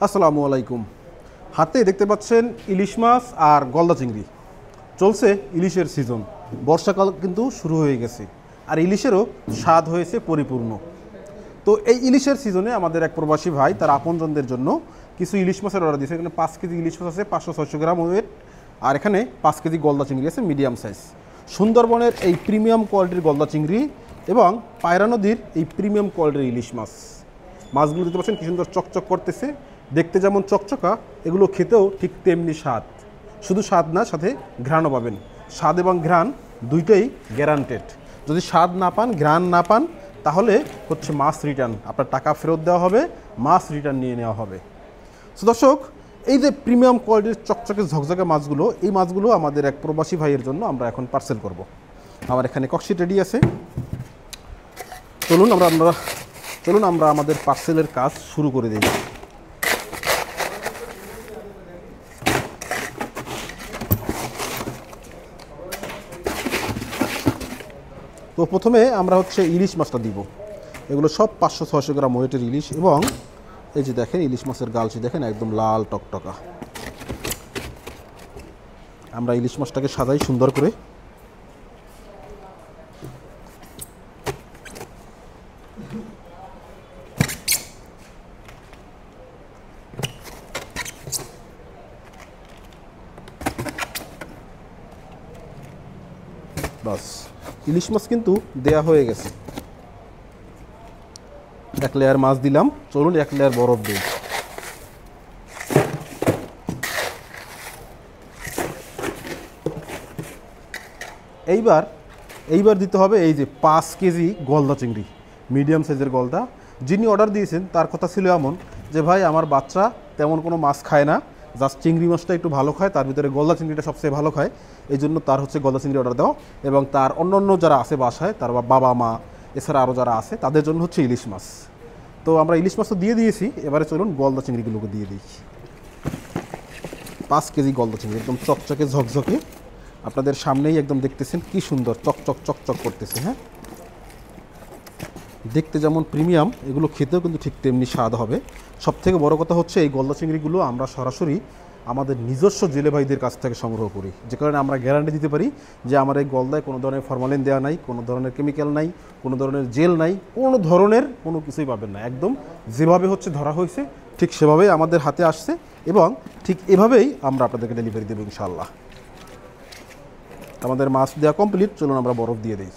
আসসালামু আলাইকুম। হাতে দেখতে পাচ্ছেন ইলিশ মাছ আর গলদা চিংড়ি। চলছে ইলিশের সিজন, বর্ষাকাল কিন্তু শুরু হয়ে গেছে, আর ইলিশেরও স্বাদ হয়েছে পরিপূর্ণ। তো এই ইলিশের সিজনে আমাদের এক প্রবাসী ভাই তার আপনজনদের জন্য কিছু ইলিশ মাছের অর্ডার দিয়েছে। এখানে 5 কেজি ইলিশ মাছ আছে, 500-600 গ্রাম ওয়েট, আর এখানে 5 কেজি গলদা চিংড়ি আছে মিডিয়াম সাইজ। সুন্দরবনের এই প্রিমিয়াম কোয়ালিটির গলদা চিংড়ি এবং পায়রা নদীর এই প্রিমিয়াম কোয়ালিটির ইলিশ মাছ। মাছগুলো দেখতে পাচ্ছেন কি সুন্দর চকচক করতেছে, দেখতে যেমন চকচকা, এগুলো খেতেও ঠিক তেমনি স্বাদ। শুধু স্বাদ না, সাথে ঘ্রাণও পাবেন। স্বাদ এবং ঘ্রাণ দুইটাই গ্যারান্টেড। যদি স্বাদ না পান, ঘ্রাণ না পান, তাহলে হচ্ছে মাছ রিটার্ন, আপনার টাকা ফেরত দেওয়া হবে, মাছ রিটার্ন নিয়ে নেওয়া হবে। সো দর্শক, এই যে প্রিমিয়াম কোয়ালিটির চকচকে ঝকঝকে মাছগুলো, এই মাছগুলো আমাদের এক প্রবাসী ভাইয়ের জন্য আমরা এখন পার্সেল করব। আমার এখানে ককশিট রেডি আছে। চলুন আমরা আমাদের পার্সেলের কাজ শুরু করে দিই। তো প্রথমে আমরা হচ্ছে ইলিশ মাছটা দিব। এগুলো সব 500-600 গ্রাম ওয়েটের ইলিশ, এবং এই যে দেখেন ইলিশ মাছের গালছি দেখেন একদম লাল টকটকা। আমরা ইলিশ মাছটাকে সাজাই সুন্দর করে। বাস, ইলিশ মাছ কিন্তু দেয়া হয়ে গেছে। এক লেয়ার মাছ দিলাম, চলুন এক লেয়ার বরফ দিই। এইবার দিতে হবে এই যে 5 কেজি গলদা চিংড়ি, মিডিয়াম সাইজের গলদা। যিনি অর্ডার দিয়েছেন তার কথা ছিল এমন যে, ভাই আমার বাচ্চা তেমন কোনো মাছ খায় না, জাস্ট চিংড়ি মাছটা একটু ভালো খায়, তার ভিতরে গলদা চিংড়িটা সবচেয়ে ভালো খায়, এই জন্য তার হচ্ছে গলদা চিংড়ি অর্ডার দেওয়া। এবং তার অন্য যারা আছে বাসায়, তার বাবা মা এছাড়া আরও যারা আছে, তাদের জন্য হচ্ছে ইলিশ মাছ। তো আমরা ইলিশ মাছ তো দিয়ে দিয়েছি, এবারে চলুন গলদা চিংড়িগুলোকে দিয়ে দিই। 5 কেজি গলদা চিংড়ি একদম চকচকে ঝকঝকে, আপনাদের সামনেই একদম দেখতেছেন কি সুন্দর চকচক করতেছে। হ্যাঁ, দেখতে যেমন প্রিমিয়াম, এগুলো খেতেও কিন্তু ঠিক তেমনি স্বাদ হবে। সবথেকে বড় কথা হচ্ছে এই গলদা চিংড়িগুলো আমরা সরাসরি আমাদের নিজস্ব জেলে ভাইদের কাছ থেকে সংগ্রহ করি, যে কারণে আমরা গ্যারান্টি দিতে পারি যে আমার এই গলদায় কোনো ধরনের ফরমালিন দেওয়া নাই, কোনো ধরনের কেমিক্যাল নাই, কোনো ধরনের জেল নাই, কোনো ধরনের কোনো কিছুই পাবেন না। একদম যেভাবে হচ্ছে ধরা হয়েছে ঠিক সেভাবেই আমাদের হাতে আসছে, এবং ঠিক এভাবেই আমরা আপনাদেরকে ডেলিভারি দেবো ইনশাআল্লাহ। আমাদের মাছ দেওয়া কমপ্লিট, চলুন আমরা বরফ দিয়ে দিই।